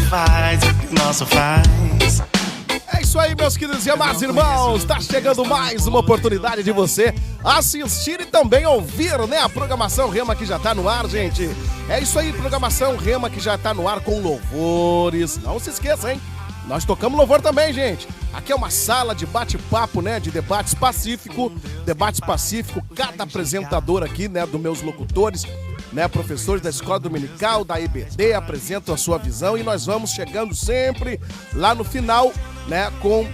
faz o que o nosso faz. É isso aí, meus queridos e amados irmãos, tá chegando mais uma oportunidade de você assistir e também ouvir, né, a programação Rema que já tá no ar, gente. É isso aí, programação Rema que já tá no ar com louvores. Não se esqueça, hein? Nós tocamos louvor também, gente. Aqui é uma sala de bate-papo, né, de debates pacífico, cada apresentador aqui, né, dos meus locutores, né, professores da Escola Dominical, da EBD, apresentam a sua visão e nós vamos chegando sempre lá no final, né, com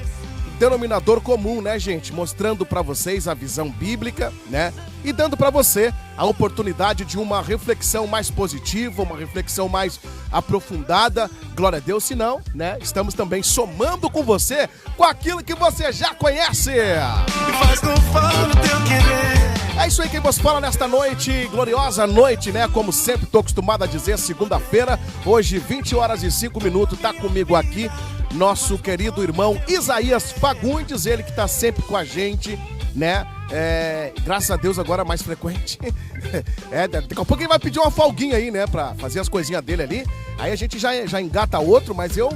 denominador comum, né, gente, mostrando para vocês a visão bíblica, né, e dando para você a oportunidade de uma reflexão mais positiva, uma reflexão mais aprofundada, glória a Deus, se não, né, estamos também somando com você, com aquilo que você já conhece. Faz conforme o teu querer. É isso aí, quem vos fala nesta noite, gloriosa noite, né, como sempre estou acostumado a dizer, segunda-feira, hoje 20h05, tá comigo aqui, nosso querido irmão Isaías Fagundes, ele que tá sempre com a gente, né, graças a Deus agora mais frequente, daqui a pouco ele vai pedir uma folguinha aí, né, pra fazer as coisinhas dele ali, aí a gente já engata outro, mas eu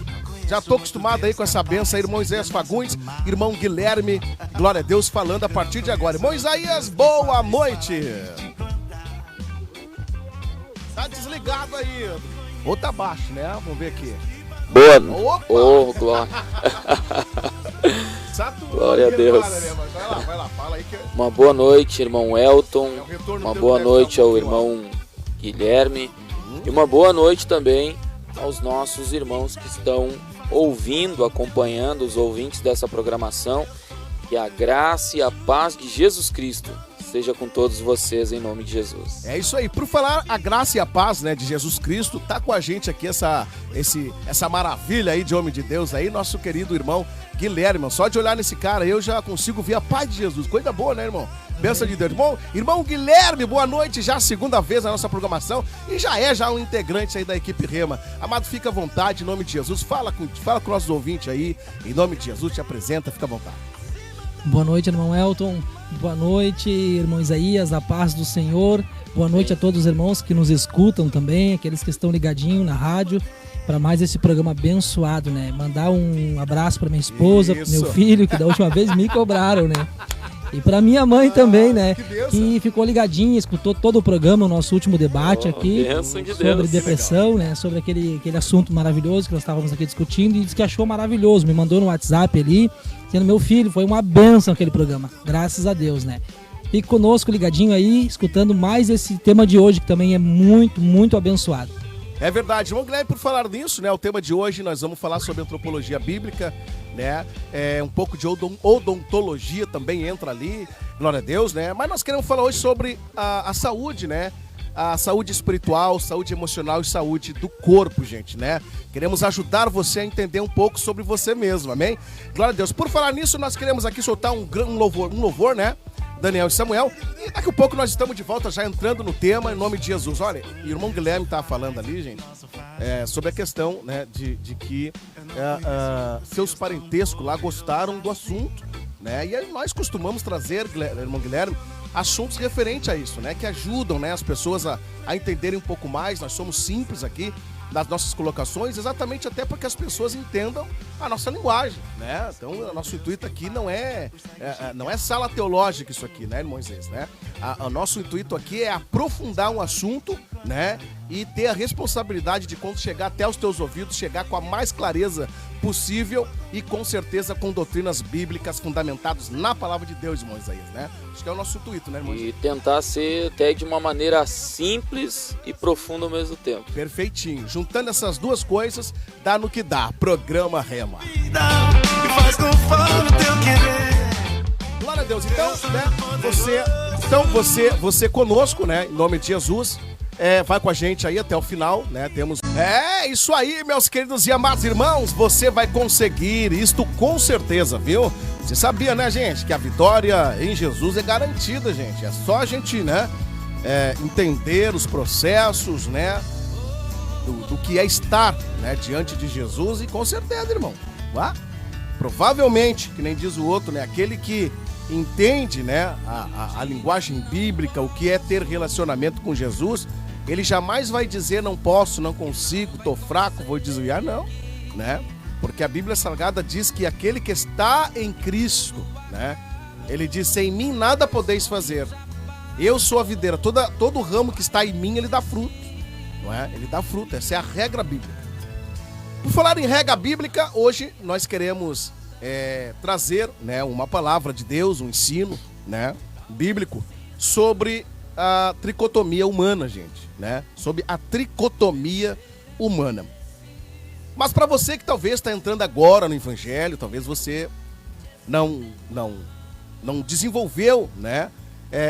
já tô acostumado aí com essa benção aí, irmão Isaías Fagundes, irmão Guilherme, glória a Deus, falando a partir de agora. Irmão Isaías, boa noite. Tá desligado aí, ou tá baixo, né, vamos ver aqui. Boa noite. Oh, glória. Glória a Deus. Vai lá, fala aí que... Uma boa noite, irmão Elton. Uma boa noite ao irmão Guilherme. E uma boa noite também aos nossos irmãos que estão ouvindo, acompanhando, os ouvintes dessa programação. Que a graça e a paz de Jesus Cristo seja com todos vocês em nome de Jesus. É isso aí, por falar a graça e a paz, né, de Jesus Cristo, tá com a gente aqui essa maravilha aí de homem de Deus aí, nosso querido irmão Guilherme. Só de olhar nesse cara eu já consigo ver a paz de Jesus, coisa boa, né, irmão? Bênção de Deus. Irmão Guilherme, boa noite, já a segunda vez na nossa programação e já um integrante aí da equipe Rema. Amado, fica à vontade, em nome de Jesus, fala com nossos ouvintes aí, em nome de Jesus, te apresenta, fica à vontade. Boa noite, irmão Elton. Boa noite, irmão Isaías, a paz do Senhor. Boa noite a todos os irmãos que nos escutam também, aqueles que estão ligadinhos na rádio, para mais esse programa abençoado, né? Mandar um abraço para minha esposa, pro meu filho, que da última vez me cobraram, né? E para minha mãe também, né? Que ficou ligadinha, escutou todo o programa, o nosso último debate aqui sobre depressão, né? Sobre aquele assunto maravilhoso que nós estávamos aqui discutindo e disse que achou maravilhoso. Me mandou no WhatsApp ali, sendo meu filho, foi uma bênção aquele programa, graças a Deus, né? Fique conosco ligadinho aí, escutando mais esse tema de hoje, que também é muito, muito abençoado. É verdade, irmão Guilherme, por falar nisso, né, o tema de hoje nós vamos falar sobre antropologia bíblica, né, um pouco de odontologia também entra ali, glória a Deus, né, mas nós queremos falar hoje sobre a saúde, né, a saúde espiritual, saúde emocional e saúde do corpo, gente, né, queremos ajudar você a entender um pouco sobre você mesmo, amém? Glória a Deus, por falar nisso nós queremos aqui soltar um louvor, né, Daniel e Samuel, e daqui a pouco nós estamos de volta já entrando no tema em nome de Jesus. Olha, o irmão Guilherme estava falando ali, gente, sobre a questão, né, de que seus parentescos lá gostaram do assunto, né, e aí nós costumamos trazer, irmão Guilherme, assuntos referentes a isso, né, que ajudam, né, as pessoas a entenderem um pouco mais. Nós somos simples aqui nas nossas colocações, exatamente até para que as pessoas entendam a nossa linguagem, né? Então, o nosso intuito aqui não é sala teológica isso aqui, né, irmãos, né? O nosso intuito aqui é aprofundar um assunto, né? E ter a responsabilidade de, quando chegar até os teus ouvidos, chegar com a mais clareza possível e com certeza com doutrinas bíblicas fundamentadas na palavra de Deus, irmão Isaías, né? Acho que é o nosso intuito, né, irmão? E tentar ser até de uma maneira simples e profunda ao mesmo tempo. Perfeitinho. Juntando essas duas coisas, dá no que dá. Programa Rema. Glória a Deus. Então, né, você conosco, né, em nome de Jesus, vai com a gente aí até o final, né? Temos... isso aí, meus queridos e amados irmãos, você vai conseguir isto com certeza, viu? Você sabia, né, gente, que a vitória em Jesus é garantida, gente. É só a gente, né, entender os processos, né, do que é estar, né, diante de Jesus, e com certeza, irmão, provavelmente, que nem diz o outro, né, aquele que entende, né, a linguagem bíblica, o que é ter relacionamento com Jesus, ele jamais vai dizer não posso, não consigo, tô fraco, vou desviar, não, né? Porque a Bíblia Sagrada diz que aquele que está em Cristo, né? Ele diz, sem mim nada podeis fazer. Eu sou a videira, todo ramo que está em mim, ele dá fruto, não é? Ele dá fruto, essa é a regra bíblica. Por falar em regra bíblica, hoje nós queremos trazer, né, uma palavra de Deus, um ensino, né, bíblico sobre a tricotomia humana, gente, né? Sobre a tricotomia humana. Mas para você que talvez está entrando agora no Evangelho, talvez você não desenvolveu, né,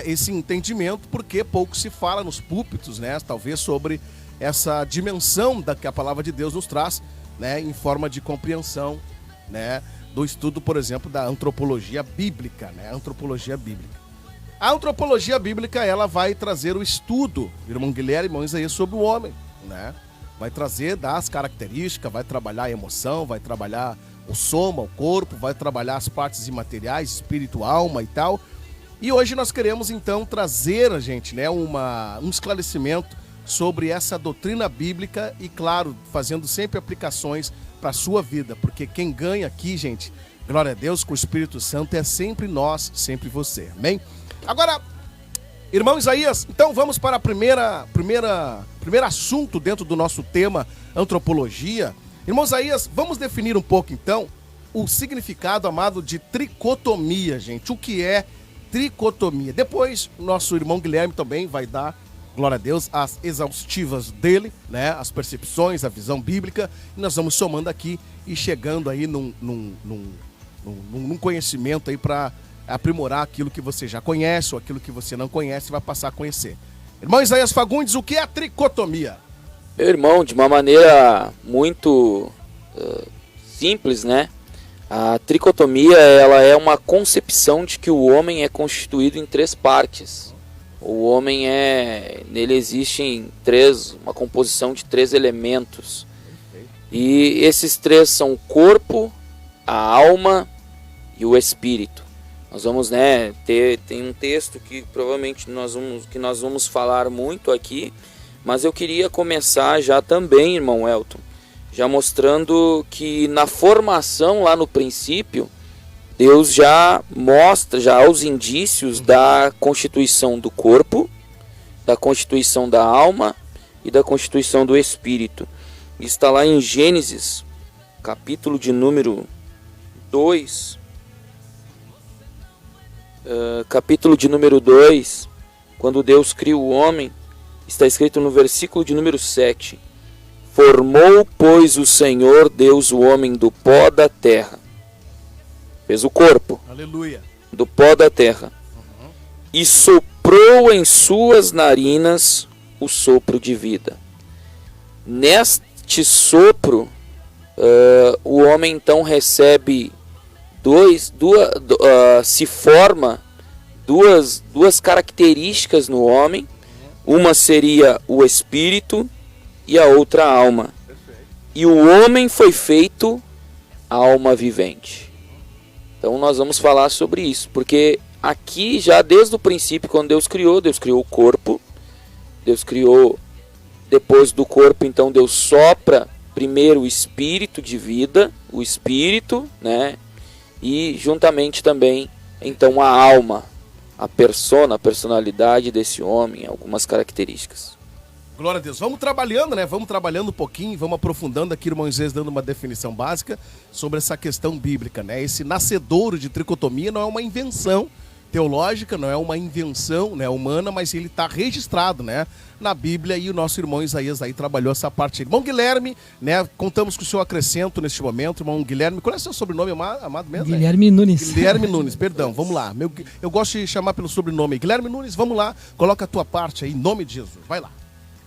esse entendimento, porque pouco se fala nos púlpitos, né, talvez sobre essa dimensão que a palavra de Deus nos traz, né, em forma de compreensão, né, do estudo, por exemplo, da antropologia bíblica, né, antropologia bíblica. A antropologia bíblica, ela vai trazer o estudo, irmão Guilherme, irmão Isaías, sobre o homem, né? Vai trazer das características, vai trabalhar a emoção, vai trabalhar o soma, o corpo, vai trabalhar as partes imateriais, espírito, alma e tal. E hoje nós queremos, então, trazer, gente, né, um esclarecimento sobre essa doutrina bíblica e, claro, fazendo sempre aplicações para a sua vida, porque quem ganha aqui, gente, glória a Deus, com o Espírito Santo, é sempre nós, sempre você, amém? Agora, irmão Isaías, então vamos para a primeiro assunto dentro do nosso tema, antropologia. Irmão Isaías, vamos definir um pouco, então, o significado, amado, de tricotomia, gente. O que é tricotomia? Depois, o nosso irmão Guilherme também vai dar, glória a Deus, as exaustivas dele, né? As percepções, a visão bíblica. E nós vamos somando aqui e chegando aí num conhecimento aí para aprimorar aquilo que você já conhece ou aquilo que você não conhece vai passar a conhecer. Irmão Isaías Fagundes, o que é a tricotomia? Meu irmão, de uma maneira muito simples, né? A tricotomia, ela é uma concepção de que o homem é constituído em 3 partes. O homem nele existe uma composição de 3 elementos. E esses 3 são o corpo, a alma e o espírito. Nós vamos, né, tem um texto que provavelmente nós vamos falar muito aqui, mas eu queria começar já também, irmão Elton, já mostrando que na formação lá no princípio, Deus já mostra já os indícios da constituição do corpo, da constituição da alma e da constituição do espírito. Está lá em Gênesis, capítulo de número 2, quando Deus cria o homem, está escrito no versículo de número 7: Formou, pois, o Senhor Deus o homem do pó da terra. Fez o corpo, aleluia, do pó da terra, e soprou em suas narinas o sopro de vida. Neste sopro, o homem então recebe se forma duas características no homem. Uma seria o espírito e a outra a alma. E o homem foi feito alma vivente. Então nós vamos falar sobre isso, porque aqui já desde o princípio, quando Deus criou o corpo. Deus criou, depois do corpo, então Deus sopra primeiro o espírito de vida, o espírito, né? E juntamente também, então, a alma, a personalidade desse homem, algumas características. Glória a Deus. Vamos trabalhando, né? Vamos trabalhando um pouquinho, vamos aprofundando aqui, irmão Moisés, dando uma definição básica sobre essa questão bíblica, né? Esse nascedouro de tricotomia não é uma invenção teológica, não é uma invenção, né, humana, mas ele está registrado, né, na Bíblia, e o nosso irmão Isaías aí trabalhou essa parte. Irmão Guilherme, né, contamos com o seu acrescento neste momento. Irmão Guilherme, qual é o seu sobrenome, amado mesmo? Guilherme Nunes. Guilherme Nunes, perdão, vamos lá. Eu gosto de chamar pelo sobrenome. Guilherme Nunes, vamos lá, coloca a tua parte aí, em nome de Jesus, vai lá.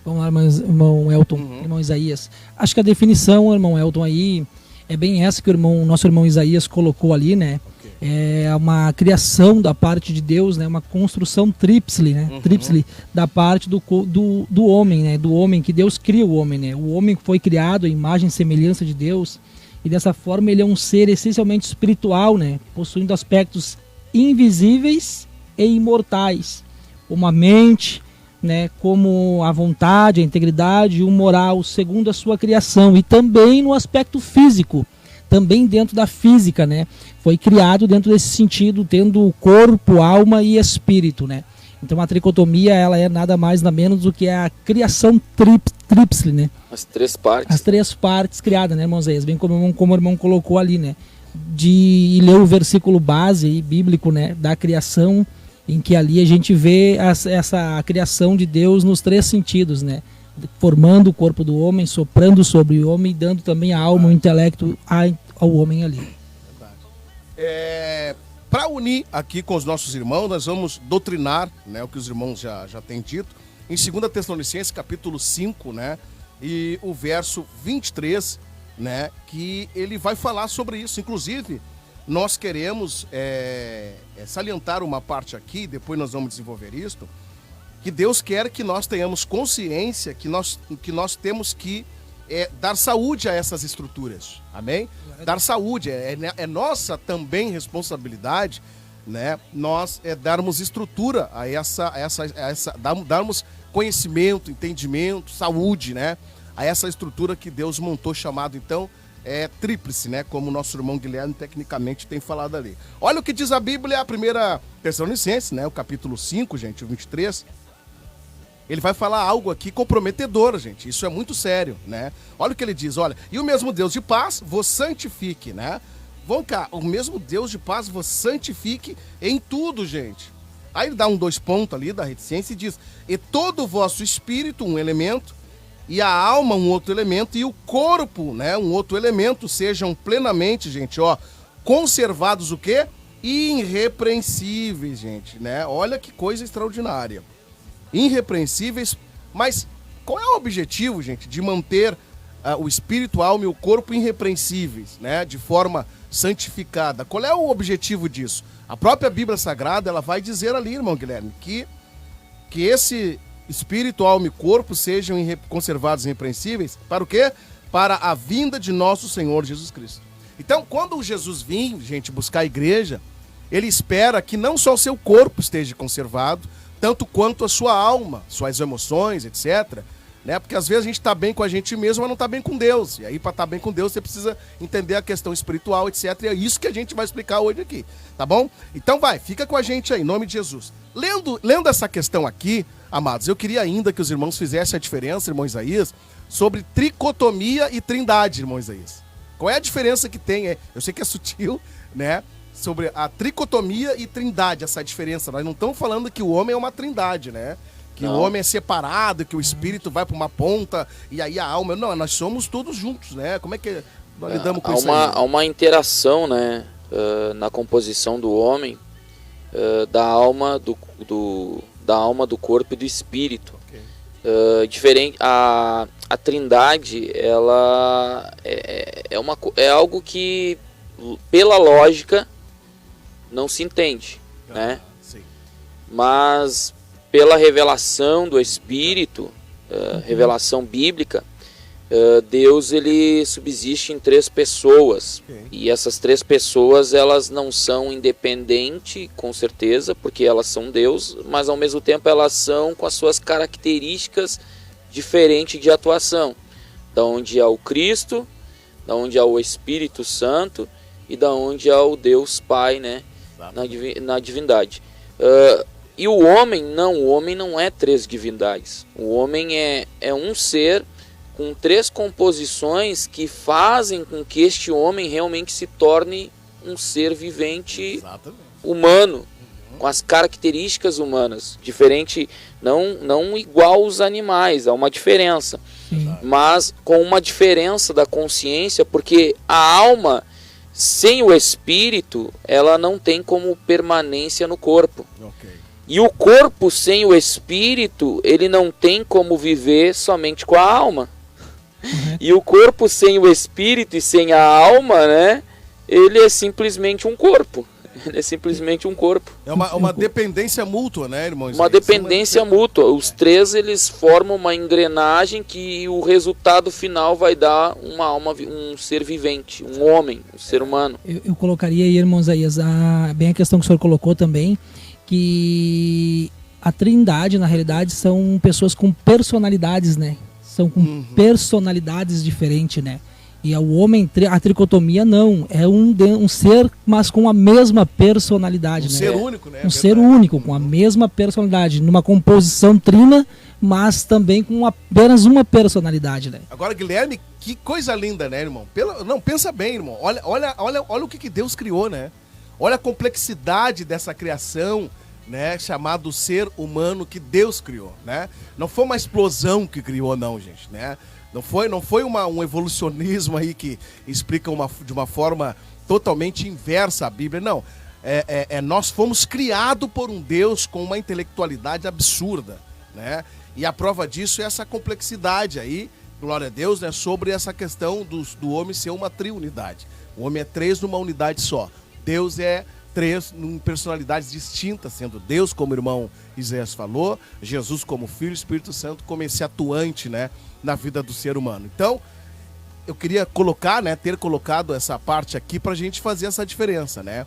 Vamos lá, irmão Elton, irmão Isaías. Acho que a definição, irmão Elton, aí é bem essa que o nosso irmão Isaías colocou ali, né? É uma criação da parte de Deus, né? Uma construção tríplice, né? Tríplice da parte do homem, né? Do homem, que Deus cria o homem, né? O homem foi criado à imagem e semelhança de Deus, e dessa forma ele é um ser essencialmente espiritual, né? Possuindo aspectos invisíveis e imortais, uma mente, né, como a vontade, a integridade e o moral segundo a sua criação, e também no aspecto físico, também dentro da física, né, foi criado dentro desse sentido, tendo corpo, alma e espírito, né. Então a tricotomia, ela é nada mais nada menos do que a criação tríplice, né. As três partes. As três partes criadas, né, irmãos? Bem como o irmão colocou ali, né, de ler o versículo base aí, bíblico, né, da criação, em que ali a gente vê a criação de Deus nos três sentidos, né? Formando o corpo do homem, soprando sobre o homem, dando também a alma, o intelecto ao homem ali. Para unir aqui com os nossos irmãos, nós vamos doutrinar, né, o que os irmãos já têm dito, em 2 Tessalonicenses, capítulo 5, né, e o verso 23, né, que ele vai falar sobre isso. Inclusive, nós queremos salientar uma parte aqui, depois nós vamos desenvolver isto, que Deus quer que nós tenhamos consciência que nós temos que dar saúde a essas estruturas, amém? Dar saúde, é nossa também responsabilidade, né, nós darmos estrutura a darmos conhecimento, entendimento, saúde, né, a essa estrutura que Deus montou, chamado então tríplice, né? Como o nosso irmão Guilherme tecnicamente tem falado ali. Olha o que diz a Bíblia, a 1 Tessalonicenses, né? O capítulo 5, gente, o 23. Ele vai falar algo aqui comprometedor, gente. Isso é muito sério, né? Olha o que ele diz, olha. E o mesmo Deus de paz vos santifique, né? Vamos cá, o mesmo Deus de paz vos santifique em tudo, gente. Aí ele dá 2 pontos ali da reticência e diz: e todo o vosso espírito, um elemento, e a alma, um outro elemento, e o corpo, né, um outro elemento, sejam plenamente, gente, conservados o quê? Irrepreensíveis, gente, né? Olha que coisa extraordinária. Irrepreensíveis, mas qual é o objetivo, gente, de manter o espírito, a alma e o corpo irrepreensíveis, né, de forma santificada? Qual é o objetivo disso? A própria Bíblia Sagrada, ela vai dizer ali, irmão Guilherme, que esse espírito, alma e corpo sejam conservados irrepreensíveis, para o quê? Para a vinda de nosso Senhor Jesus Cristo. Então, quando Jesus vir, gente, buscar a igreja, ele espera que não só o seu corpo esteja conservado, tanto quanto a sua alma, suas emoções, etc., né? Porque às vezes a gente está bem com a gente mesmo, mas não está bem com Deus. E aí, para estar bem com Deus, você precisa entender a questão espiritual, etc. E é isso que a gente vai explicar hoje aqui, tá bom? Então fica com a gente aí, em nome de Jesus. Lendo essa questão aqui, amados, eu queria ainda que os irmãos fizessem a diferença, irmão Isaías, sobre tricotomia e trindade, irmão Isaías. Qual é a diferença que tem? Eu sei que é sutil, né? Sobre a tricotomia e trindade, essa diferença. Nós não estamos falando que o homem é uma trindade, né? Que não. O homem é separado, que o espírito vai para uma ponta e aí a alma... Não, nós somos todos juntos, né? Como é que nós lidamos com isso aí? Há uma interação, né? Na composição do homem, da alma, da alma, do corpo e do espírito. Okay. Diferente, a trindade, ela é algo que, pela lógica, não se entende, né? Sim. Mas pela revelação do Espírito, revelação bíblica, Deus, ele subsiste em 3 pessoas. Okay. E essas 3 pessoas, elas não são independentes, com certeza, porque elas são Deus, mas ao mesmo tempo elas são com as suas características diferentes de atuação. Da onde há o Cristo, da onde há o Espírito Santo e da onde há o Deus Pai, né, na divindade. E o homem não é 3 divindades. O homem é um ser com 3 composições que fazem com que este homem realmente se torne um ser vivente. Exatamente. Humano, com as características humanas, diferente, não igual aos animais, há uma diferença. Sim. Mas com uma diferença da consciência, porque a alma, sem o espírito, ela não tem como permanência no corpo. Okay. E o corpo sem o espírito, ele não tem como viver somente com a alma. Uhum. E o corpo sem o espírito e sem a alma, né, ele é simplesmente um corpo. Ele é simplesmente um corpo. É uma dependência mútua, né, irmãos? Uma dependência mútua. Os 3, eles formam uma engrenagem que o resultado final vai dar uma alma, um ser vivente, um homem, um ser humano. Eu colocaria aí, irmãos, bem a questão que o senhor colocou também, que A Trindade, na realidade, são pessoas com personalidades, né? São com personalidades diferentes, né? E o homem, a tricotomia não, é um ser, mas com a mesma personalidade, né? Ser único, né? Um ser único, com a mesma personalidade, numa composição trina, mas também com apenas uma personalidade, né? Agora, Guilherme, que coisa linda, né, irmão? Não, pensa bem, irmão. Olha o que Deus criou, né? Olha a complexidade dessa criação, né? Chamado ser humano que Deus criou, né? Não foi uma explosão que criou, não, gente, né? Não foi um evolucionismo aí que explica de uma forma totalmente inversa a Bíblia, não. Nós fomos criados por um Deus com uma intelectualidade absurda, né? E a prova disso é essa complexidade aí, glória a Deus, né? Sobre essa questão do homem ser uma triunidade. O homem é três numa unidade só. Deus é três em personalidades distintas, sendo Deus, como o irmão Isaías falou, Jesus como Filho, Espírito Santo como esse atuante, né, na vida do ser humano. Então, eu queria colocar, né, ter colocado essa parte aqui pra gente fazer essa diferença, né.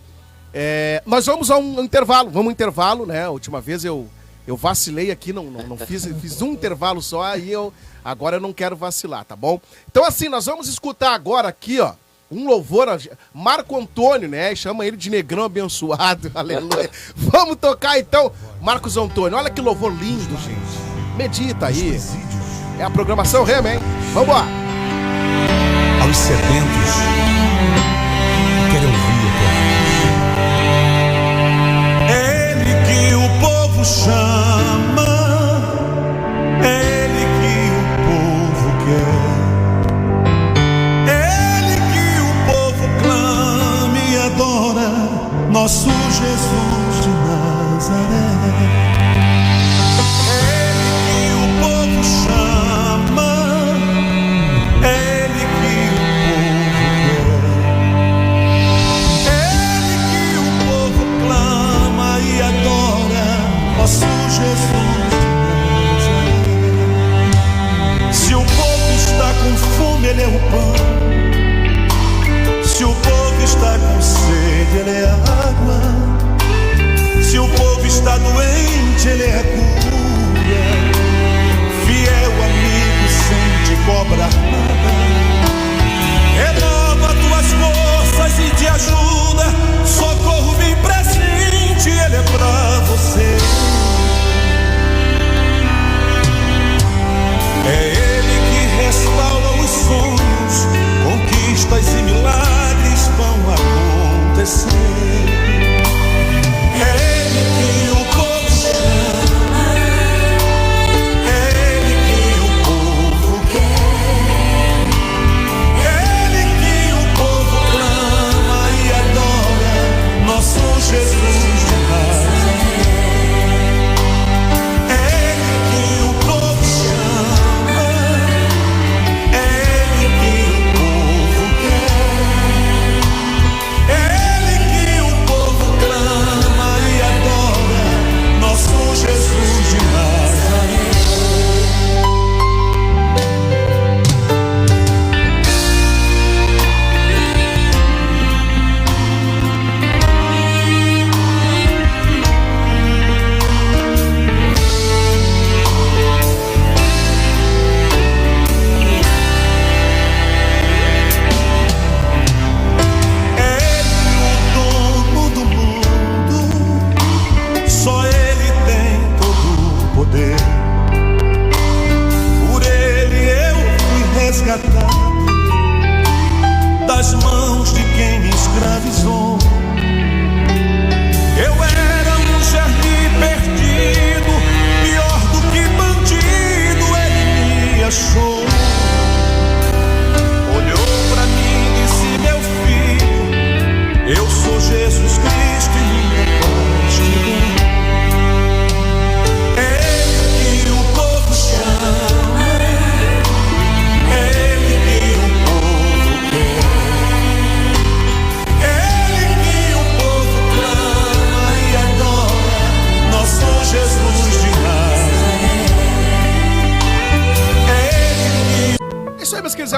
Nós vamos a um intervalo, né, a última vez eu vacilei aqui, não fiz um intervalo só, aí agora eu não quero vacilar, tá bom? Então assim, nós vamos escutar agora aqui, ó, um louvor, Marco Antônio, né? Chama ele de negrão abençoado, aleluia. Vamos tocar então, Marcos Antônio. Olha que louvor lindo, gente. Medita aí. É a programação Rema, hein? Vamos lá. Aos sedentos, quero ouvir a tua voz. É Ele que o povo chama, é Ele que o povo quer. Nosso Jesus de Nazaré, Ele que o povo chama, Ele que o povo quer, Ele que o povo clama e adora, nosso Jesus de Nazaré. Se o povo está com fome, Ele é o pão. Se o povo está com sede, Ele é a água. Se o povo está doente, Ele é a cura. Fiel amigo, sem te cobrar nada. Renova tuas forças e te ajuda. Socorro bem presente, Ele é pra você. É Ele que restaura os sonhos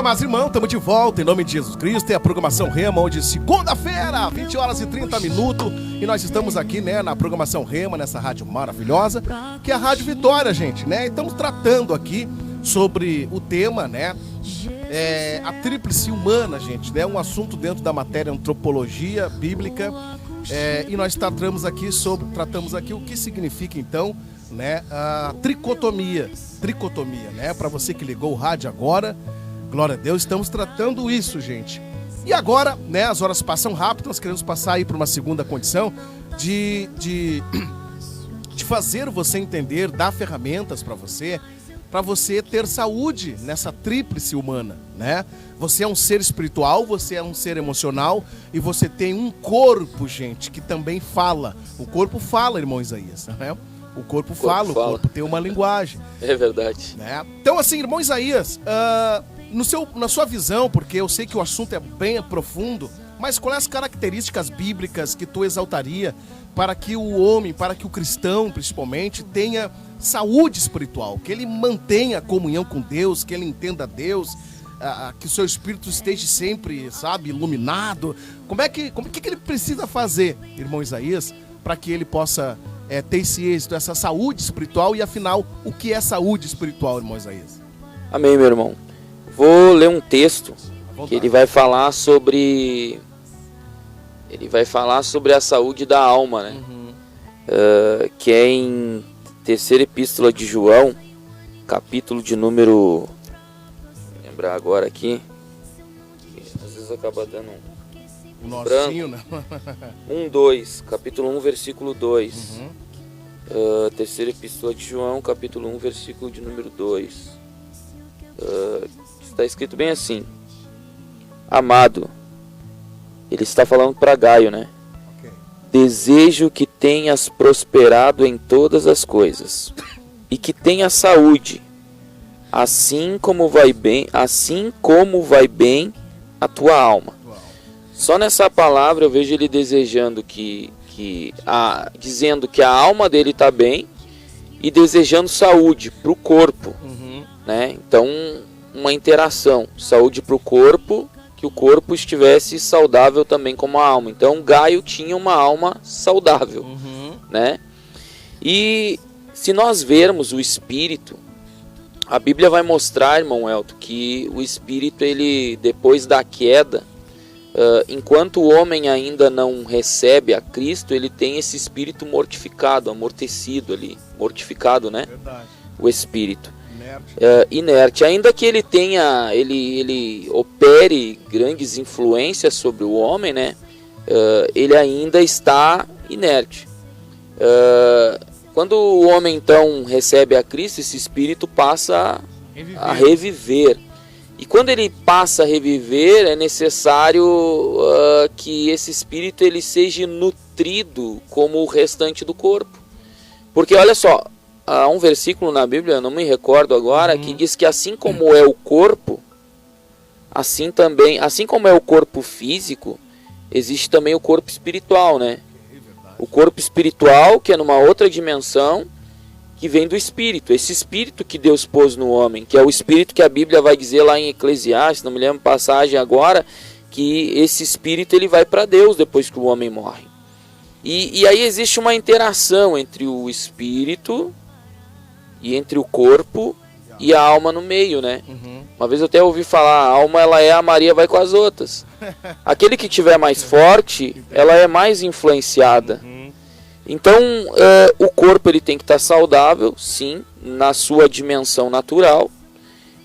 amados irmãos, estamos de volta em nome de Jesus Cristo. É a programação Rema, onde segunda-feira, 20 horas e 30 minutos. E nós estamos aqui, né, na programação Rema, nessa rádio maravilhosa, que é a Rádio Vitória, gente, né? E estamos tratando aqui sobre o tema, né? A tríplice humana, gente, né? Um assunto dentro da matéria antropologia bíblica. E nós tratamos aqui o que significa, então, né, a tricotomia, né? Para você que ligou o rádio agora, glória a Deus, estamos tratando isso, gente. E agora, né, as horas passam rápido, nós queremos passar aí para uma segunda condição de fazer você entender, dar ferramentas para você ter saúde nessa tríplice humana, né? Você é um ser espiritual, você é um ser emocional e você tem um corpo, gente, que também fala. O corpo fala, irmão Isaías, né? O corpo fala, o corpo tem uma linguagem. É verdade. Né? Então, assim, irmão Isaías, na sua visão, porque eu sei que o assunto é bem profundo, mas quais as características bíblicas que tu exaltaria para que o homem, para que o cristão, principalmente, tenha saúde espiritual, que ele mantenha a comunhão com Deus, que ele entenda Deus, que o seu espírito esteja sempre, sabe, iluminado? O que ele precisa fazer, irmão Isaías, para que ele possa ter esse êxito, essa saúde espiritual? E afinal, o que é saúde espiritual, irmão Isaías? Amém, meu irmão. Vou ler um texto que ele vai falar sobre a saúde da alma, né? Que é em terceira epístola de João, capítulo de número, vou lembrar agora aqui, às vezes acaba dando um nozinho, né? 2, capítulo 1, versículo 2. Terceira epístola de João, capítulo 1, versículo de número 2. Está escrito bem assim: amado, ele está falando para Gaio, né? Desejo que tenhas prosperado em todas as coisas e que tenhas saúde, assim como vai bem a tua alma. Só nessa palavra eu vejo ele desejando dizendo que a alma dele está bem e desejando saúde para o corpo, né? Então, uma interação, saúde para o corpo, que o corpo estivesse saudável também como a alma. Então, Gaio tinha uma alma saudável, né? E se nós vermos o espírito, a Bíblia vai mostrar, irmão Elton, que o espírito, ele, depois da queda, enquanto o homem ainda não recebe a Cristo, ele tem esse espírito mortificado, amortecido ali, mortificado, né? Verdade. O espírito. Inerte, ainda que ele tenha, ele opere grandes influências sobre o homem, né? Ele ainda está inerte. Quando o homem então recebe a Cristo, esse espírito passa a reviver. E quando ele passa a reviver, é necessário que esse espírito ele seja nutrido como o restante do corpo. Porque olha só, há um versículo na Bíblia, não me recordo agora, que diz que assim como é o corpo, assim como é o corpo físico, existe também o corpo espiritual, né? O corpo espiritual, que é numa outra dimensão, que vem do espírito. Esse espírito que Deus pôs no homem, que é o espírito que a Bíblia vai dizer lá em Eclesiastes, não me lembro a passagem agora, que esse espírito ele vai para Deus depois que o homem morre. E aí existe uma interação entre o espírito e entre o corpo e a alma no meio, né? Uma vez eu até ouvi falar, a alma ela é a Maria vai com as outras. Aquele que tiver mais forte, ela é mais influenciada. Então, o corpo ele tem que estar saudável, sim, na sua dimensão natural.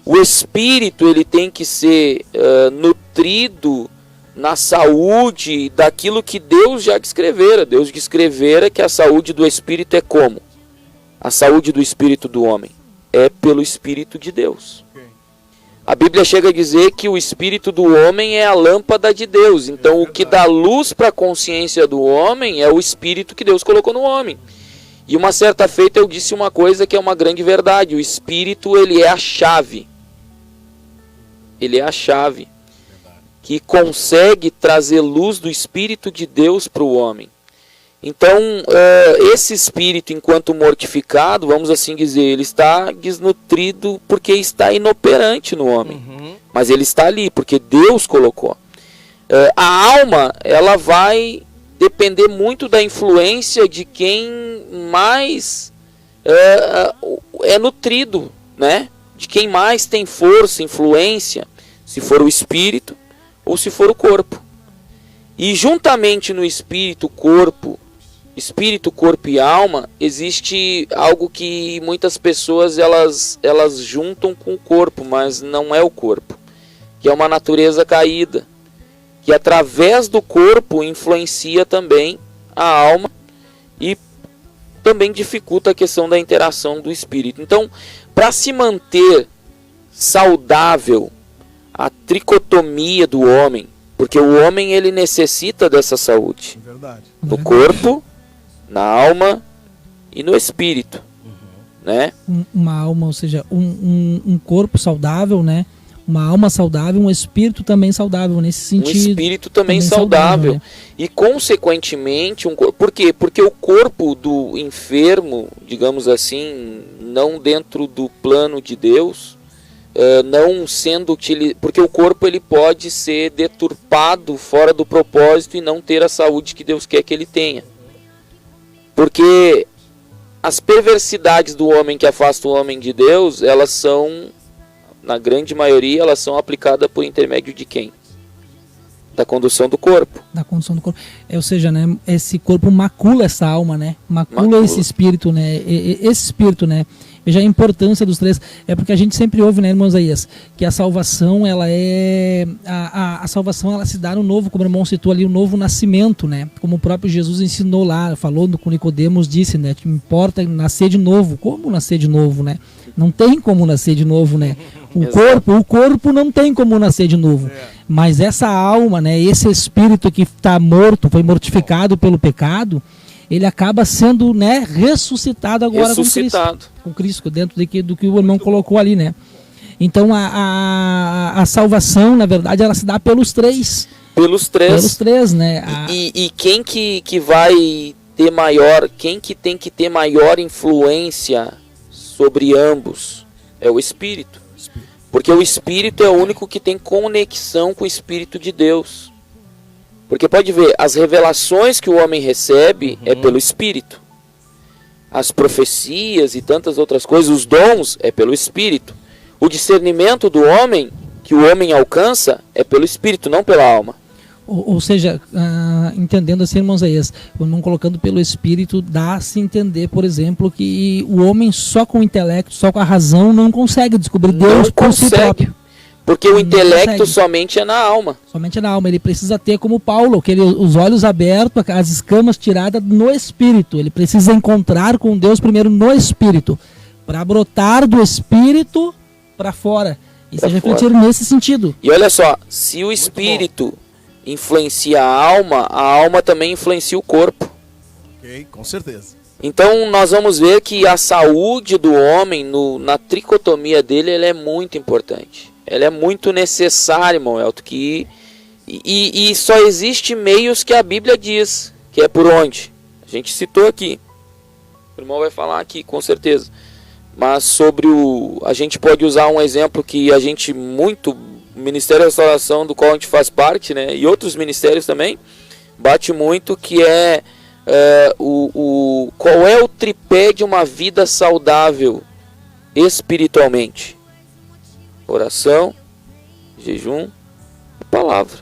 O espírito ele tem que ser nutrido na saúde daquilo que Deus já descrevera. Deus descrevera que a saúde do espírito é como? A saúde do espírito do homem é pelo Espírito de Deus. A Bíblia chega a dizer que o espírito do homem é a lâmpada de Deus. Então, o que dá luz para a consciência do homem é o espírito que Deus colocou no homem. E uma certa feita eu disse uma coisa que é uma grande verdade. O espírito, ele é a chave. Ele é a chave que consegue trazer luz do Espírito de Deus para o homem. Então, esse espírito, enquanto mortificado, vamos assim dizer, ele está desnutrido porque está inoperante no homem. mas ele está ali porque Deus colocou. A alma, ela vai depender muito da influência de quem mais é nutrido, né? De quem mais tem força, influência, se for o espírito ou se for o corpo. E juntamente no espírito, corpo e alma, existe algo que muitas pessoas elas juntam com o corpo, mas não é o corpo, que é uma natureza caída, que através do corpo influencia também a alma e também dificulta a questão da interação do espírito. Então, para se manter saudável a tricotomia do homem, porque o homem ele necessita dessa saúde, no corpo, na alma e no espírito, né? Uma alma, ou seja, um corpo saudável, né? Uma alma saudável, um espírito também saudável nesse sentido. Um espírito também saudável. Né? E consequentemente, por quê? Porque o corpo do enfermo, digamos assim, não dentro do plano de Deus, não sendo utilizado, porque o corpo ele pode ser deturpado fora do propósito e não ter a saúde que Deus quer que ele tenha. Porque as perversidades do homem que afastam o homem de Deus, elas são, na grande maioria, elas são aplicadas por intermédio de quem? Da condução do corpo. Da condução do corpo. Ou seja, né, esse corpo macula essa alma, né? Macula esse espírito, né? Esse espírito, né? Veja a importância dos três. É porque a gente sempre ouve, né, irmão Isaías, que a salvação, ela é... A salvação, ela se dá no novo, como o irmão citou ali, o novo nascimento, né? Como o próprio Jesus ensinou lá, falou com Nicodemos, disse, né? Que importa nascer de novo. Como nascer de novo, né? Não tem como nascer de novo, né? O corpo não tem como nascer de novo. Mas essa alma, né? Esse espírito que está morto, foi mortificado pelo pecado, ele acaba sendo, né, ressuscitado agora com Cristo, dentro do que o irmão colocou ali, né? Então a salvação, na verdade, ela se dá pelos três. Pelos três, né? E quem que vai ter quem que tem que ter maior influência sobre ambos? É o Espírito. Porque o Espírito é o único que tem conexão com o Espírito de Deus. Porque pode ver, as revelações que o homem recebe é pelo Espírito. As profecias e tantas outras coisas, os dons é pelo Espírito. O discernimento do homem, que o homem alcança, é pelo Espírito, não pela alma. Ou seja, entendendo assim, irmãos Isaías, não colocando pelo Espírito, dá-se entender, por exemplo, que o homem só com o intelecto, só com a razão, não consegue descobrir Deus por si próprio. Porque o intelecto somente é na alma. Somente na alma. Ele precisa ter, como Paulo, os olhos abertos, as escamas tiradas no Espírito. Ele precisa encontrar com Deus primeiro no Espírito, para brotar do Espírito para fora. E seja refletir nesse sentido. E olha só, se o Espírito influencia a alma também influencia o corpo. Ok, com certeza. Então nós vamos ver que a saúde do homem, na tricotomia dele, ela é muito importante. Ela é muito necessária, irmão Elton, e só existe meios que a Bíblia diz, que é por onde? A gente citou aqui. O irmão vai falar aqui, com certeza. Mas a gente pode usar um exemplo que o Ministério da Restauração, do qual a gente faz parte, né, e outros ministérios também, bate muito, que é qual é o tripé de uma vida saudável espiritualmente? Oração, jejum e palavra.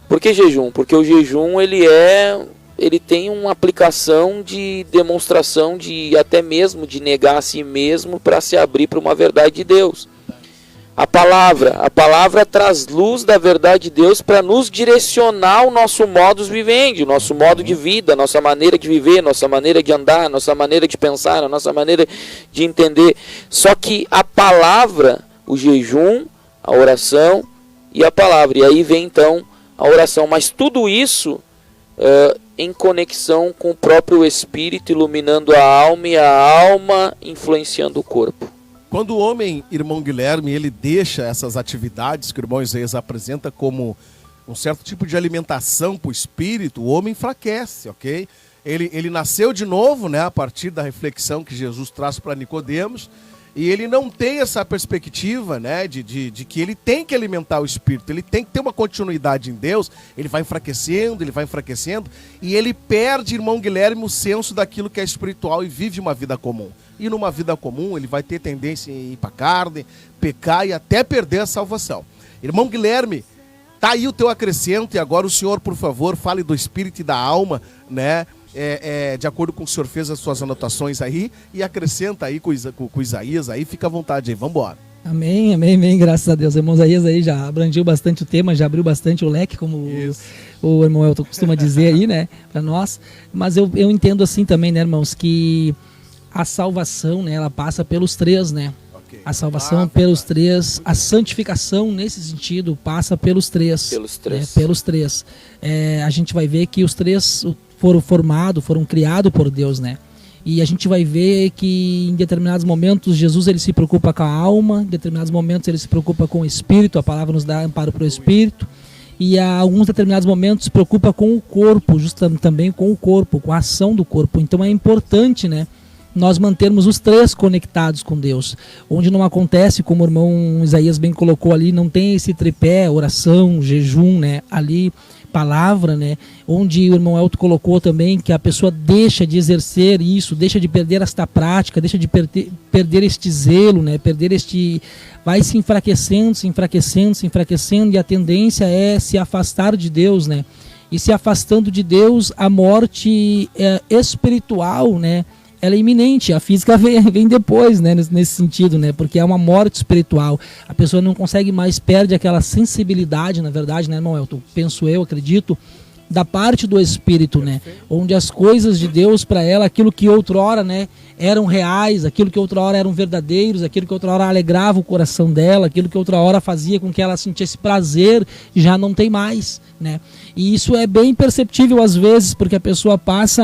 Por que jejum? Porque o jejum ele tem uma aplicação de demonstração de até mesmo de negar a si mesmo para se abrir para uma verdade de Deus. A palavra traz luz da verdade de Deus para nos direcionar o nosso modus vivendi, o nosso modo de vida, nossa maneira de viver, nossa maneira de andar, nossa maneira de pensar, nossa maneira de entender. Só que a palavra, o jejum, a oração e a palavra. E aí vem então a oração. Mas tudo isso em conexão com o próprio Espírito, iluminando a alma e a alma influenciando o corpo. Quando o homem, irmão Guilherme, ele deixa essas atividades que o irmão Isaías apresenta como um certo tipo de alimentação para o espírito, o homem enfraquece, ok? Ele nasceu de novo, né, a partir da reflexão que Jesus traz para Nicodemos, e ele não tem essa perspectiva, né, de que ele tem que alimentar o espírito, ele tem que ter uma continuidade em Deus, ele vai enfraquecendo, e ele perde, irmão Guilherme, o senso daquilo que é espiritual e vive uma vida comum. E numa vida comum ele vai ter tendência a ir para a carne, pecar e até perder a salvação. Irmão Guilherme, tá aí o teu acrescento, e agora o senhor, por favor, fale do espírito e da alma, né? De acordo com o que o senhor fez as suas anotações aí, e acrescenta aí com Isaías aí, fica à vontade aí, vambora. Amém, graças a Deus. O irmão Isaías aí já abrangiu bastante o tema, já abriu bastante o leque, como o irmão Elton costuma dizer aí, né, para nós. Mas eu entendo assim também, né, irmãos, que a salvação, né, ela passa pelos três, né? A salvação pelos três, a santificação nesse sentido passa pelos três. Pelos três. A gente vai ver que os três foram criados por Deus, né? E a gente vai ver que em determinados momentos Jesus ele se preocupa com a alma, em determinados momentos ele se preocupa com o espírito, a palavra nos dá amparo para o espírito, e a alguns determinados momentos se preocupa com o corpo, justamente também com o corpo, com a ação do corpo. Então é importante, né, nós mantermos os três conectados com Deus, onde não acontece, como o irmão Isaías bem colocou ali, não tem esse tripé, oração, jejum, né, ali, palavra, né, onde o irmão Elton colocou também que a pessoa deixa de exercer isso, deixa de perder esta prática, deixa de perder este zelo, né, vai se enfraquecendo, e a tendência é se afastar de Deus, né, e se afastando de Deus, a morte espiritual, né, ela é iminente, a física vem depois, né, nesse sentido, né, porque é uma morte espiritual. A pessoa não consegue mais, perde aquela sensibilidade, na verdade, né, irmão Elton? Penso eu, acredito, da parte do espírito, né, onde as coisas de Deus para ela, aquilo que outrora, né, eram reais, aquilo que outrora eram verdadeiros, aquilo que outrora alegrava o coração dela, aquilo que outra hora fazia com que ela sentisse prazer, já não tem mais, né? E isso é bem perceptível às vezes, porque a pessoa passa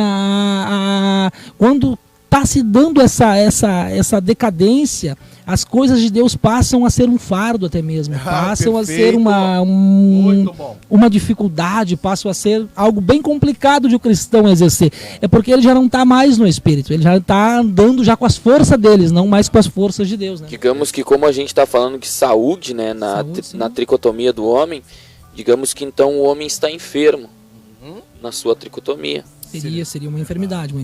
quando está se dando essa decadência, as coisas de Deus passam a ser um fardo até mesmo, passam a ser uma dificuldade, passam a ser algo bem complicado de o cristão exercer. É porque ele já não está mais no Espírito, ele já está andando já com as forças deles, não mais com as forças de Deus, né? Digamos que como a gente está falando de saúde, né, na tricotomia do homem, digamos que então o homem está enfermo na sua tricotomia. Seria uma enfermidade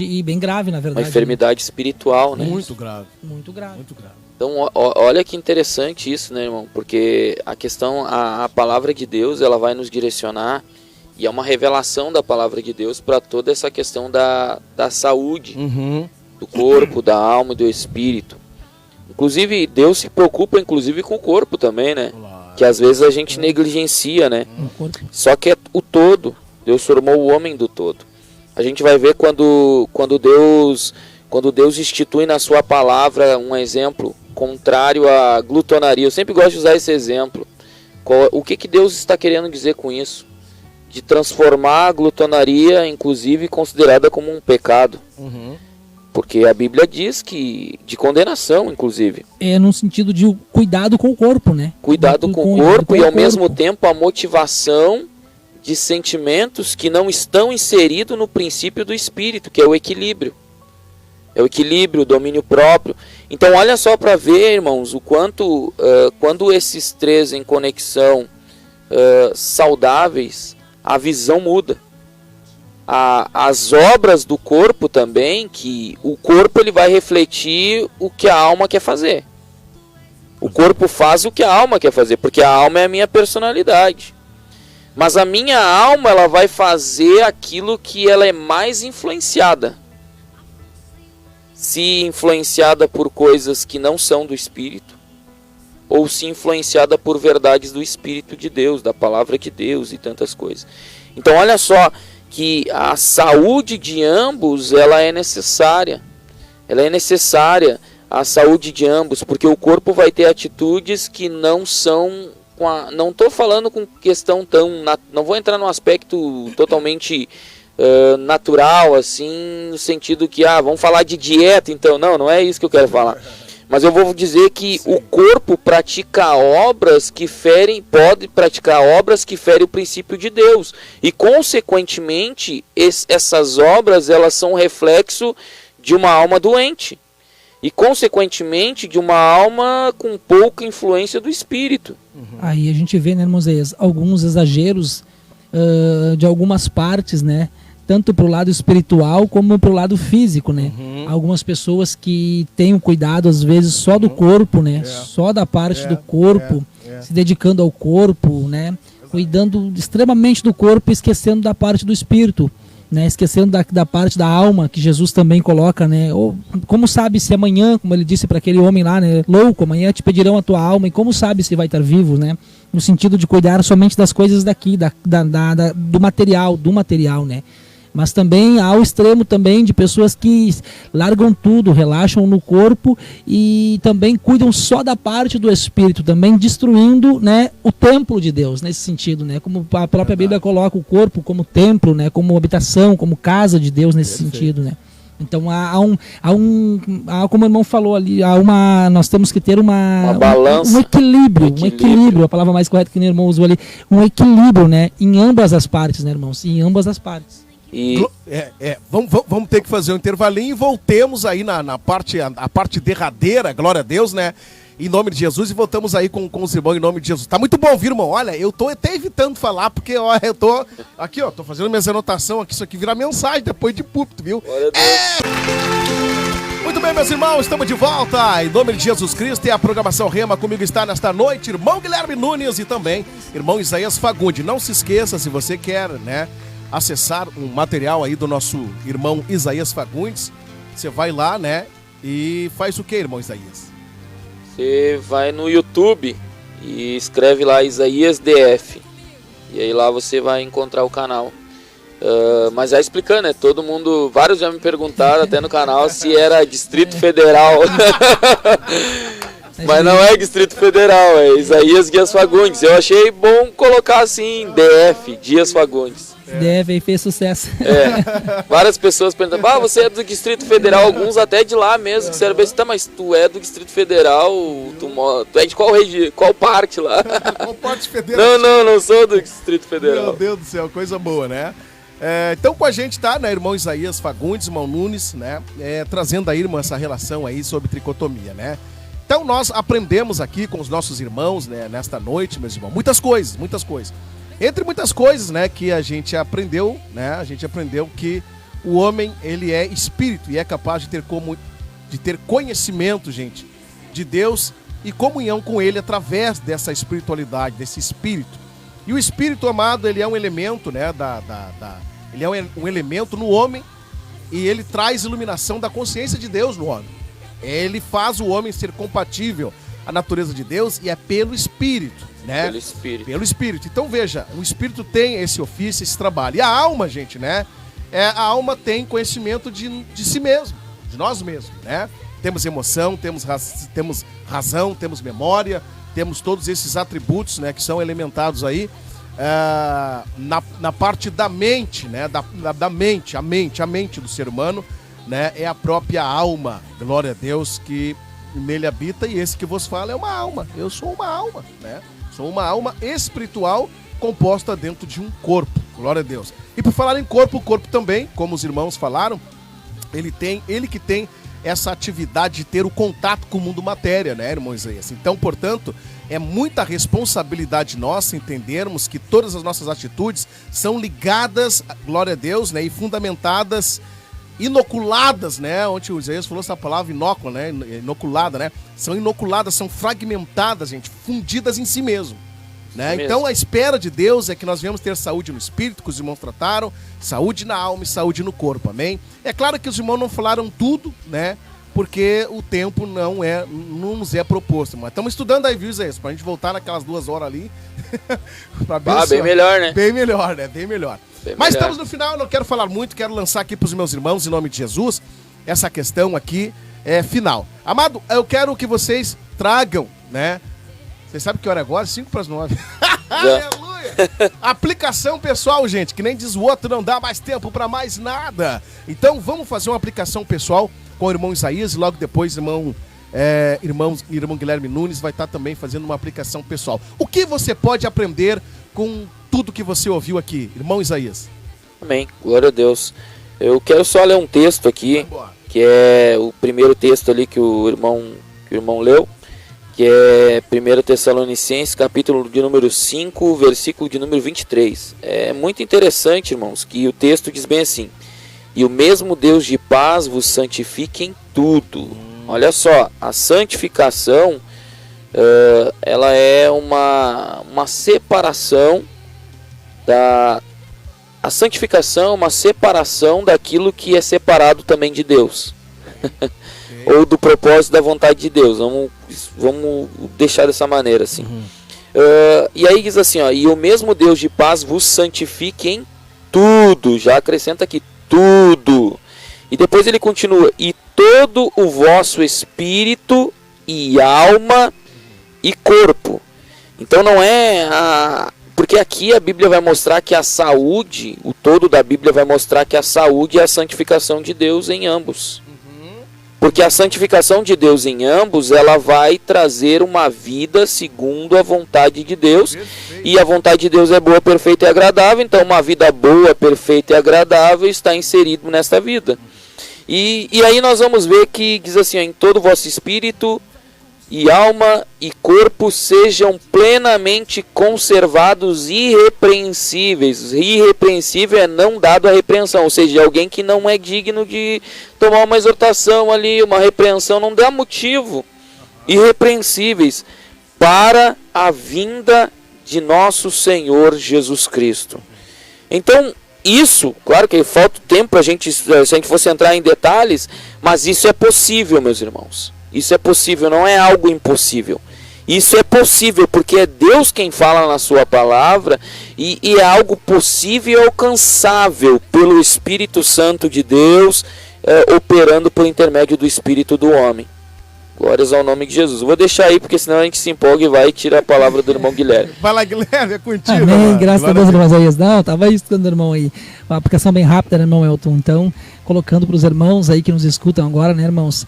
e bem grave, na verdade. Uma enfermidade espiritual, né? Muito grave. Então, olha que interessante isso, né, irmão? Porque a questão, a palavra de Deus, ela vai nos direcionar, e é uma revelação da palavra de Deus para toda essa questão da saúde, do corpo, da alma e do espírito. Inclusive, Deus se preocupa inclusive com o corpo também, né? Que às vezes a gente negligencia, né? Só que é o todo. Deus formou o homem do todo. A gente vai ver quando Deus institui na sua palavra um exemplo contrário à glutonaria. Eu sempre gosto de usar esse exemplo. O que Deus está querendo dizer com isso? De transformar a glutonaria, inclusive, considerada como um pecado. Porque a Bíblia diz que de condenação, inclusive. É no sentido de cuidado com o corpo, né? Cuidado com o corpo e ao mesmo tempo a motivação de sentimentos que não estão inseridos no princípio do espírito, que é o equilíbrio. É o equilíbrio, o domínio próprio. Então olha só para ver, irmãos, o quanto, quando esses três em conexão saudáveis, a visão muda. As obras do corpo também, que o corpo ele vai refletir o que a alma quer fazer. O corpo faz o que a alma quer fazer, porque a alma é a minha personalidade. Mas a minha alma, ela vai fazer aquilo que ela é mais influenciada. Se influenciada por coisas que não são do Espírito, ou se influenciada por verdades do Espírito de Deus, da palavra de Deus e tantas coisas. Então olha só que a saúde de ambos, ela é necessária. Ela é necessária, a saúde de ambos, porque o corpo vai ter atitudes que não são... Não estou falando com questão tão... Não vou entrar num aspecto totalmente natural, assim, no sentido que, vamos falar de dieta, então. Não é isso que eu quero falar. Mas eu vou dizer que o corpo pratica obras que ferem, pode praticar obras que ferem o princípio de Deus. E, consequentemente, essas obras, elas são reflexo de uma alma doente. e, consequentemente, de uma alma com pouca influência do espírito. Aí a gente vê, né, irmãos, alguns exageros de algumas partes, né? Tanto para o lado espiritual como para o lado físico, né? Algumas pessoas que têm o cuidado, às vezes, só do corpo, né? Só da parte do corpo, se dedicando ao corpo, né? Cuidando extremamente do corpo e esquecendo da parte do espírito, né? Esquecendo da parte da alma, que Jesus também coloca, né? Ou, como sabe se amanhã, como ele disse para aquele homem lá, né? Louco, amanhã te pedirão a tua alma, e como sabe se vai estar vivo, né? No sentido de cuidar somente das coisas daqui, do material, né? Mas também há o extremo também de pessoas que largam tudo, relaxam no corpo e também cuidam só da parte do espírito, também destruindo, né, o templo de Deus, nesse sentido, né? Como a própria Bíblia coloca o corpo como templo, né, como habitação, como casa de Deus nesse sentido, né? Então como o irmão falou ali, nós temos que ter uma balança, um equilíbrio, a palavra mais correta que o irmão usou ali, um equilíbrio, né, em ambas as partes, né, irmãos? Em ambas as partes. Vamos ter que fazer um intervalinho e voltemos aí na parte derradeira, glória a Deus, né? Em nome de Jesus, e voltamos aí com os irmãos em nome de Jesus. Tá muito bom, viu, irmão? Olha, eu tô até evitando falar, porque ó, eu tô aqui, ó, tô fazendo minhas anotações aqui, isso aqui vira mensagem depois de púlpito, viu? Muito bem, meus irmãos, estamos de volta em nome de Jesus Cristo, e a programação Rema comigo está nesta noite, irmão Guilherme Nunes e também irmão Isaías Fagundes. Não se esqueça, se você quer, né, acessar um material aí do nosso irmão Isaías Fagundes, você vai lá, né, e faz o que, irmão Isaías? Você vai no YouTube e escreve lá Isaías DF, e aí lá você vai encontrar o canal. Mas já explicando, né, todo mundo, vários já me perguntaram até no canal se era Distrito Federal. Mas não é Distrito Federal, é Isaías Dias Fagundes. Eu achei bom colocar assim, DF, Dias Fagundes. DF aí fez sucesso. Várias pessoas perguntam, você é do Distrito Federal, alguns até de lá mesmo, que disseram, tá, mas tu é do Distrito Federal, tu é de qual parte lá? Qual parte federal? Não sou do Distrito Federal. Meu Deus do céu, coisa boa, né? Então com a gente tá, né, irmão Isaías Fagundes, irmão Nunes, né, trazendo aí, irmão, essa relação aí sobre tricotomia, né? Então nós aprendemos aqui com os nossos irmãos, né, nesta noite, meus irmãos, muitas coisas. Entre muitas coisas, né, que a gente aprendeu, né, que o homem, ele é espírito e é capaz de ter conhecimento, gente, de Deus e comunhão com ele através dessa espiritualidade, desse espírito. E o espírito, amado, ele é um elemento, né, ele é um elemento no homem e ele traz iluminação da consciência de Deus no homem. Ele faz o homem ser compatível à natureza de Deus e é pelo Espírito, né? Pelo Espírito. Então veja, o Espírito tem esse ofício, esse trabalho. E a alma, gente, né? A alma tem conhecimento de si mesmo, de nós mesmos, né? Temos emoção, temos razão, temos memória, temos todos esses atributos, né, que são elementados aí na parte da mente, né? Da mente, a mente do ser humano, né, é a própria alma, glória a Deus, que nele habita, e esse que vos fala é uma alma. Eu sou uma alma, né? Sou uma alma espiritual composta dentro de um corpo, glória a Deus. E por falar em corpo, o corpo também, como os irmãos falaram, ele que tem essa atividade de ter o contato com o mundo matéria, né, irmão Isaías? Então, portanto, é muita responsabilidade nossa entendermos que todas as nossas atitudes são ligadas, glória a Deus, né, e fundamentadas, inoculadas, né? Ontem o Isaías falou essa palavra inócula, né? Inoculada, né? São inoculadas, são fragmentadas, gente, fundidas em si mesmo, né? Então a espera de Deus é que nós venhamos ter saúde no espírito, que os irmãos trataram, saúde na alma e saúde no corpo, amém? É claro que os irmãos não falaram tudo, né? Porque o tempo não nos é proposto, mas estamos estudando aí, viu, Isaías? Pra gente voltar naquelas 2 horas ali. Bem melhor, né? Bem melhor, né? Bem melhor. Mas estamos no final, eu não quero falar muito, quero lançar aqui para os meus irmãos, em nome de Jesus, essa questão aqui final. Amado, eu quero que vocês tragam, né? Vocês sabem que hora é agora? 8:55. Aleluia! Aplicação pessoal, gente, que nem diz o outro, não dá mais tempo para mais nada. Então vamos fazer uma aplicação pessoal com o irmão Isaías e logo depois irmão Guilherme Nunes vai estar também fazendo uma aplicação pessoal. O que você pode aprender com tudo que você ouviu aqui, irmão Isaías? Amém, glória a Deus. Eu quero só ler um texto aqui, que é o primeiro texto ali que o irmão leu, que é 1 Tessalonicenses, capítulo de número 5, versículo de número 23. É muito interessante, irmãos, que o texto diz bem assim: e o mesmo Deus de paz vos santifique em tudo. Olha só, a santificação, ela é uma separação a santificação é uma separação daquilo que é separado também de Deus. Ou do propósito da vontade de Deus. Vamos deixar dessa maneira assim. E aí diz assim, ó, e o mesmo Deus de paz vos santifique em tudo. Já acrescenta aqui, tudo. E depois ele continua, e todo o vosso espírito e alma e corpo. Então não é porque aqui a Bíblia vai mostrar que a saúde, o todo da Bíblia vai mostrar que a saúde é a santificação de Deus em ambos. Porque a santificação de Deus em ambos, ela vai trazer uma vida segundo a vontade de Deus. Perfeito. E a vontade de Deus é boa, perfeita e agradável. Então uma vida boa, perfeita e agradável está inserido nesta vida. E aí nós vamos ver que diz assim, ó, em todo o vosso espírito e alma e corpo sejam plenamente conservados irrepreensíveis. Irrepreensível é não dado a repreensão, ou seja, alguém que não é digno de tomar uma exortação ali, uma repreensão, não dá motivo. Irrepreensíveis para a vinda de nosso Senhor Jesus Cristo. Então, isso, claro que falta tempo se a gente fosse entrar em detalhes, mas isso é possível, meus irmãos. Isso é possível, não é algo impossível. Isso é possível porque é Deus quem fala na sua palavra e é algo possível e alcançável pelo Espírito Santo de Deus, operando por intermédio do Espírito do homem. Glórias ao nome de Jesus. Eu vou deixar aí, porque senão a gente se empolga e vai tirar a palavra do irmão Guilherme. Vai lá, Guilherme, é contigo. Amém, mano. Graças a Deus, irmão Isaías. Não, tava escutando o irmão aí. Uma aplicação bem rápida, né, irmão Elton? Então, colocando para os irmãos aí que nos escutam agora, né, irmãos?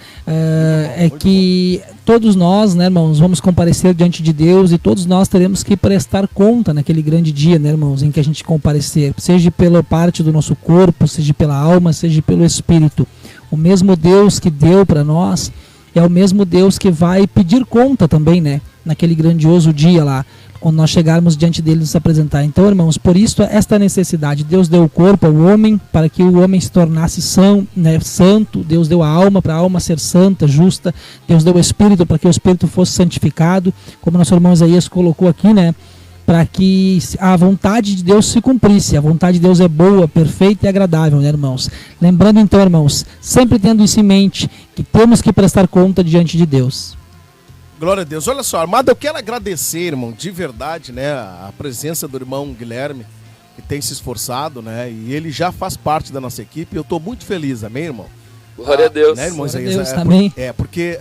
Que todos nós, né, irmãos, vamos comparecer diante de Deus e todos nós teremos que prestar conta naquele grande dia, né, irmãos, em que a gente comparecer, seja pela parte do nosso corpo, seja pela alma, seja pelo espírito. O mesmo Deus que deu para nós é o mesmo Deus que vai pedir conta também, né? Naquele grandioso dia lá, quando nós chegarmos diante dele nos apresentar. Então, irmãos, por isso esta necessidade. Deus deu o corpo ao homem para que o homem se tornasse santo. Deus deu a alma para a alma ser santa, justa. Deus deu o espírito para que o espírito fosse santificado. Como nosso irmão Isaías colocou aqui, né? Para que a vontade de Deus se cumprisse. A vontade de Deus é boa, perfeita e agradável, né, irmãos? Lembrando então, irmãos, sempre tendo isso em mente, que temos que prestar conta diante de Deus. Glória a Deus. Olha só, Armado, eu quero agradecer, irmão, de verdade, né, a presença do irmão Guilherme, que tem se esforçado, né, e ele já faz parte da nossa equipe. Eu estou muito feliz, amém, irmão? Glória a Deus. Né, irmão? Glória a Deus, amém.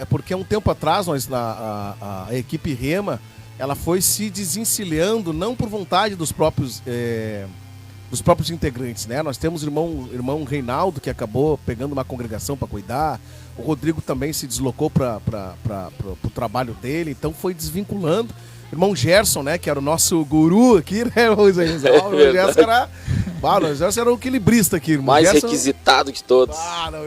Porque um tempo atrás, a equipe Rema, ela foi se desencilhando, não por vontade dos próprios integrantes, né? Nós temos o irmão Reinaldo, que acabou pegando uma congregação para cuidar. O Rodrigo também se deslocou para o trabalho dele, então foi desvinculando. O irmão Gerson, né, que era o nosso guru aqui, né, irmão Isaías? O Gerson era o equilibrista aqui, irmão. Mais Gerson, requisitado de todos.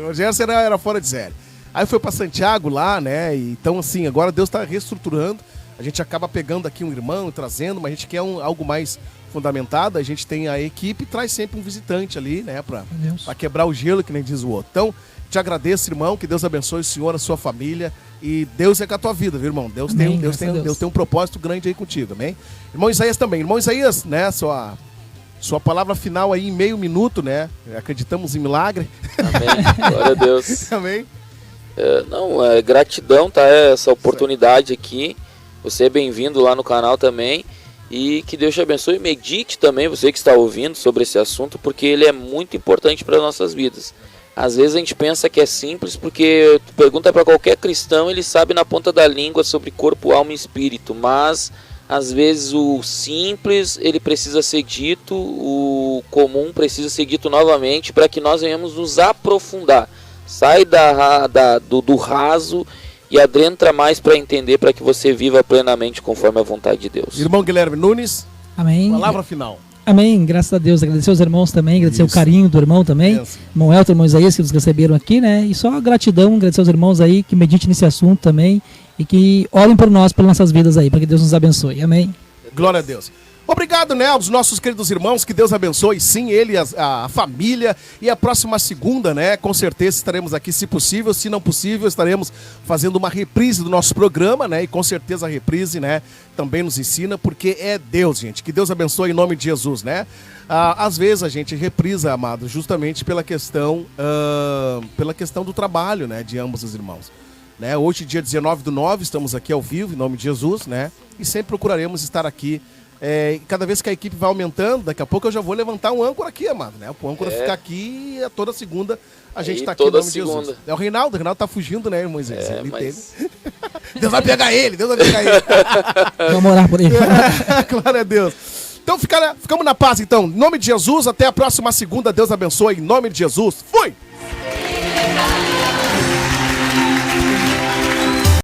O Gerson era fora de série. Aí foi para Santiago lá, né? Então, assim, agora Deus está reestruturando. A gente acaba pegando aqui um irmão, trazendo, mas a gente quer algo mais fundamentado. A gente tem a equipe e traz sempre um visitante ali, né? Pra quebrar o gelo, que nem diz o outro. Então, te agradeço, irmão. Que Deus abençoe o senhor, a sua família. E Deus é com a tua vida, viu, irmão? Deus tem um propósito grande aí contigo, amém? Irmão Isaías também. Irmão Isaías, né? Sua palavra final aí em meio minuto, né? Acreditamos em milagre. Amém. Glória a Deus. Amém. Gratidão, tá? Essa oportunidade aqui. Você é bem-vindo lá no canal também. E que Deus te abençoe. Medite também, você que está ouvindo, sobre esse assunto, porque ele é muito importante para nossas vidas. Às vezes a gente pensa que é simples, porque tu pergunta para qualquer cristão, ele sabe na ponta da língua sobre corpo, alma e espírito. Mas às vezes o simples ele precisa ser dito, o comum precisa ser dito novamente, para que nós venhamos nos aprofundar. Sai do raso e adentra mais para entender, para que você viva plenamente conforme a vontade de Deus. Irmão Guilherme Nunes, amém. Palavra final. Amém, graças a Deus. Agradecer aos irmãos também, agradecer o carinho do irmão também. Irmão Elton, irmão Isaías, que nos receberam aqui, né? E só gratidão, agradecer aos irmãos aí que meditem nesse assunto também e que orem por nós, pelas nossas vidas aí, para que Deus nos abençoe. Amém. Glória a Deus. Obrigado, né, aos nossos queridos irmãos, que Deus abençoe, sim, ele, a família, e a próxima segunda, né, com certeza estaremos aqui, se possível, se não possível, estaremos fazendo uma reprise do nosso programa, né, e com certeza a reprise, né, também nos ensina, porque é Deus, gente, que Deus abençoe em nome de Jesus, né. Às vezes a gente reprisa, amado, justamente pela questão do trabalho, né, de ambos os irmãos. Né, hoje, dia 19/9, estamos aqui ao vivo, em nome de Jesus, né, e sempre procuraremos estar aqui. Cada vez que a equipe vai aumentando, daqui a pouco eu já vou levantar um âncora aqui, amado, né? O âncora ficar aqui toda segunda, a gente tá aqui em nome de Jesus. É o Reinaldo tá fugindo, né, Moisés? Deus vai pegar ele, Vamos orar por ele. Glória a Deus. Então ficamos na paz, então. Em nome de Jesus, até a próxima segunda. Deus abençoe, em nome de Jesus. Fui!